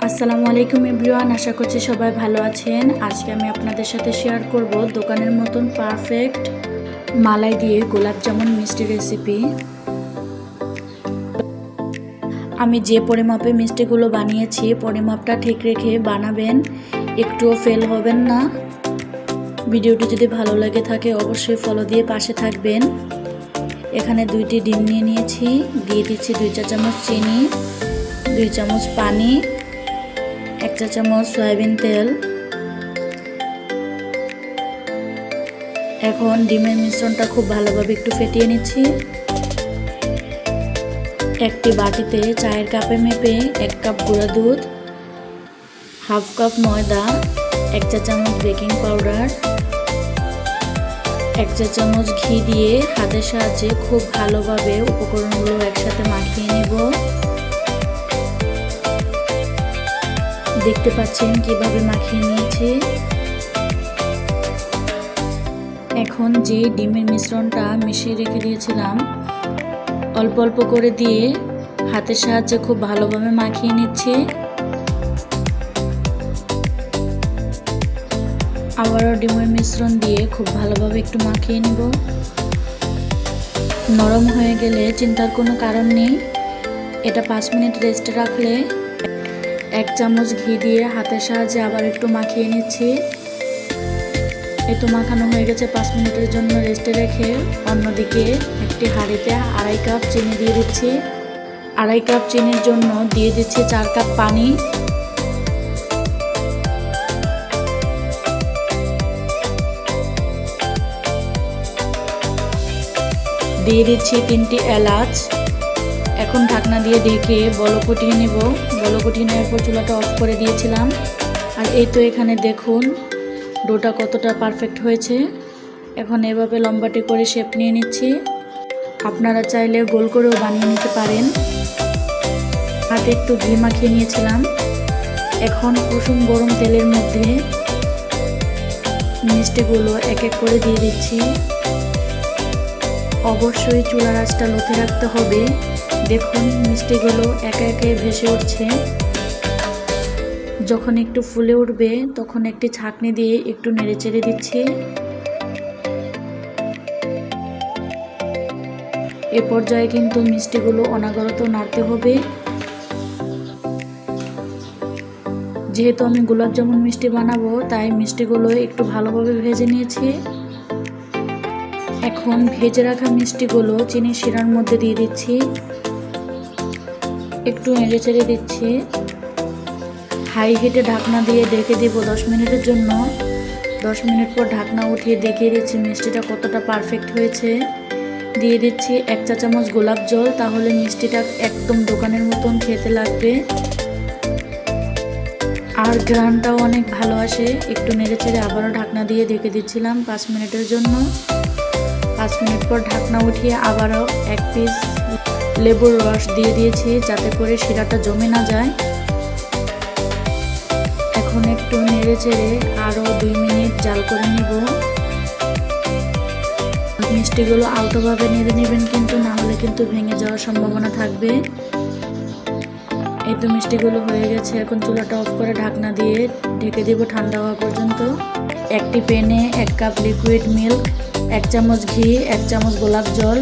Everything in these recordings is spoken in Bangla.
আসসালামু আলাইকুম এভরিওয়ান, আশা করছি সবাই ভালো আছেন। আজকে আমি আপনাদের সাথে শেয়ার করব দোকানের মতন পারফেক্ট মালাই দিয়ে গোলাপ জামুন মিষ্টি রেসিপি। আমি যে পরিমাপে মিষ্টিগুলো বানিয়েছি পরিমাপটা ঠিক রেখে বানাবেন, একটুও ফেল হবেন না। ভিডিওটি যদি ভালো লাগে থাকে অবশ্যই ফলো দিয়ে পাশে থাকবেন। এখানে 2টি ডিম নিয়ে নিয়েছি, দিয়ে দিচ্ছি 2 চা চামচ চিনি, 2 চামচ পানি, 1 চা চামচ সয়াবিন তেল। এখন ডিমের মিশ্রণটা খুব ভালোভাবে একটু ফেটিয়ে নিচ্ছি। একটি বাটিতে চায়ের কাপে মেপে 1 কাপ গুঁড়া দুধ, হাফ কাপ ময়দা, 1 চা চামচ বেকিং পাউডার, 1 চা চামচ ঘি দিয়ে হাতের সাহায্যে খুব ভালোভাবে উপকরণগুলো একসাথে মাখিয়ে নেব। দেখতে পাচ্ছেন কিভাবে মাখিয়ে নিয়েছি। এখন যে ডিমের মিশ্রণটা মিশিয়ে রেখে দিয়েছিলাম অল্প অল্প করে দিয়ে হাতের সাহায্যে খুব ভালোভাবে মাখিয়ে নিচ্ছি। আবারও ডিমের মিশ্রণ দিয়ে খুব ভালোভাবে একটু মাখিয়ে নেব। নরম হয়ে গেলে চিন্তার কোনো কারণ নেই, এটা 5 মিনিট রেস্টে রাখলে। 1 চামচ ঘি দিয়ে হাতের সাহায্যে আবার একটু মাখিয়ে নিচ্ছি। এই তো মাখানো হয়ে গেছে। 5 মিনিটের জন্য রেস্টে রেখে অন্যদিকে একটি হাঁড়িতে 2.5 কাপ চিনি দিয়ে দিচ্ছি। 2.5 কাপ চিনির জন্য দিয়ে দিচ্ছি 4 কাপ পানি। দিয়ে দিচ্ছি 3টি এলাচ। এখন ঢাকনা দিয়ে ঢেকে বলক ফুটিয়ে নেব। বলক ফুটিয়ে নেওয়ার পর চুলাটা অফ করে দিয়েছিলাম। আর এই তো এখানে দেখুন ডোটা কতটা পারফেক্ট হয়েছে। এখন এভাবে লম্বাটে করে শেপ নিয়ে নিচ্ছি। আপনারা চাইলে গোল করেও বানিয়ে নিতে পারেন। হাতে একটু ঘি মাখিয়ে নিয়েছিলাম। এখন কুসুম গরম তেলের মধ্যে মিষ্টিগুলো এক এক করে দিয়ে দিচ্ছি। অবশ্যই চুলার আঁচটা লোতে রাখতে হবে। দেখুন মিষ্টিগুলো একে একে ভেসে উঠছে। যখন একটু ফুলে উঠবে তখন একটি ছাঁকনি দিয়ে একটু নেড়েচেড়ে দিচ্ছি। এ পর্যায়ে কিন্তু মিষ্টিগুলো অনবরত নাড়তে হবে। যেহেতু আমি গোলাপ জামুন মিষ্টি বানাবো তাই মিষ্টিগুলো একটু ভালোভাবে ভেজে নিয়েছি। এখন ভেজে রাখা মিষ্টিগুলো চিনির শিরার মধ্যে দিয়ে দিচ্ছি। একটু নেড়েচেড়ে দিচ্ছি। হাই হিটে ঢাকনা দিয়ে ঢেকে দেব 10 মিনিটের জন্য। 10 মিনিট পর ঢাকনা উঠিয়ে দেখিয়ে দিচ্ছি মিষ্টিটা কতটা পারফেক্ট হয়েছে। দিয়ে দিচ্ছি 1 চা চামচ গোলাপ জল, তাহলে মিষ্টিটা একদম দোকানের মতন খেতে লাগবে আর ঘ্রাণটাও অনেক ভালো আসে। একটু নেড়েচেড়ে আবারও ঢাকনা দিয়ে ঢেকে দিচ্ছিলাম 5 মিনিটের জন্য। 5 মিনিট পর ঢাকনা উঠিয়ে আবারও 1 পিস লেবুর রস দিয়ে দিয়েছি যাতে করে শিরাটা জমে না যায়। এখন একটু নেড়েচেড়ে আরও 2 মিনিট জাল করে নেব। মিষ্টিগুলো আলতোভাবে নেড়ে নেবেন কিন্তু, না হলে কিন্তু ভেঙে যাওয়ার সম্ভাবনা থাকবে। এই তো মিষ্টিগুলো হয়ে গেছে। এখন চুলাটা অফ করে ঢাকনা দিয়ে ঢেকে দেব ঠান্ডা হওয়া পর্যন্ত। একটি প্যানে 1 কাপ লিকুইড মিল্ক, 1 চামচ ঘি, 1 চামচ গোলাপ জল,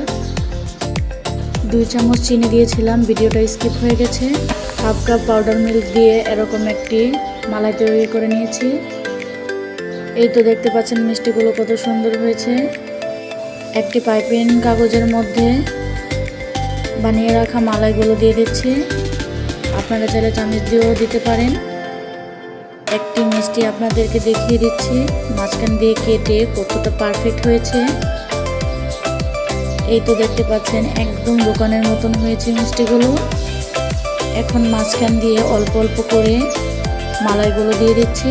2 চামচ চিনি দিয়েছিলাম, ভিডিওটা স্কিপ হয়ে গেছে। হাফ কাপ পাউডার মিল্ক দিয়ে এরকম একটি মালাই তৈরি করে নিয়েছি। এই তো দেখতে পাচ্ছেন মিষ্টিগুলো কত সুন্দর হয়েছে। একটি পাইপিং কাগজের মধ্যে বানিয়ে রাখা মালাইগুলো দিয়ে দিচ্ছি। আপনারা চাইলে চামচ দিয়েও দিতে পারেন। একটি মিষ্টি আপনাদেরকে দেখিয়ে দিচ্ছি মাঝখান দিয়ে কেটে কতটা পারফেক্ট হয়েছে। এই তো দেখতে পাচ্ছেন একদম দোকানের মতন হয়েছে মিষ্টিগুলো। এখন মাঝখান দিয়ে অল্প অল্প করে মালাইগুলো দিয়ে দিচ্ছি।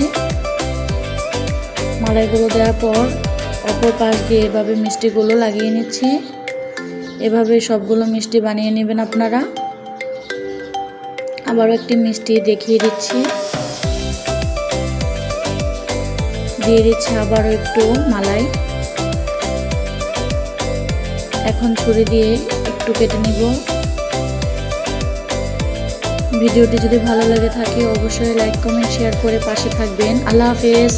মালাইগুলো দেওয়ার পর অপর পাশ দিয়ে এভাবে মিষ্টিগুলো লাগিয়ে নিচ্ছি। এভাবে সবগুলো মিষ্টি বানিয়ে নেবেন আপনারা। আবারও একটি মিষ্টি দেখিয়ে দিচ্ছি। দিয়ে দিচ্ছি আবারও একটু মালাই। এখন ছুরি দিয়ে একটু কেটে নিব। ভিডিওটি যদি ভালো লেগে থাকে অবশ্যই লাইক কমেন্ট শেয়ার করে পাশে থাকবেন। আল্লাহ হাফেজ।